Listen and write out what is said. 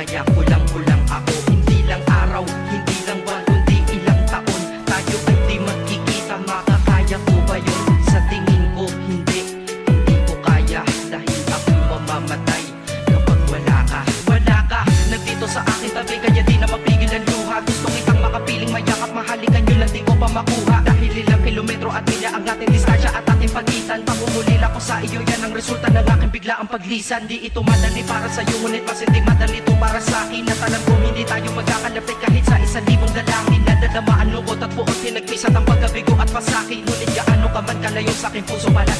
kaya kulang-kulang ako. Hindi lang araw, hindi lang buwan, kundi ilang taon tayo ay di magkikita. Makakaya ko ba yun? Sa tingin ko hindi ko kaya. Dahil ako mamamatay kapag wala ka. Wala ka, nandito sa akin tabi, kaya di na mapigil ang luha. Gusto kitang makapiling, mayakap, mahalikan yun lang di ko pa makuha. Dahil ilang kilometro at milya ang ating distansya at ating pagitan. Pangumulil ako sa iyo, yan ang resulta ng aking biglaang paglisan. Di ito madali para sa'yo, ngunit mas hindi madali ito para sa'kin. At alam ko hindi tayo magkakalapit kahit sa 1,000 dalangin. Nadadamaan lungkot at puot, pinagpisat ang pagkabigo at pasaki. Ngunit gaano ka man kalayo sa'king puso pala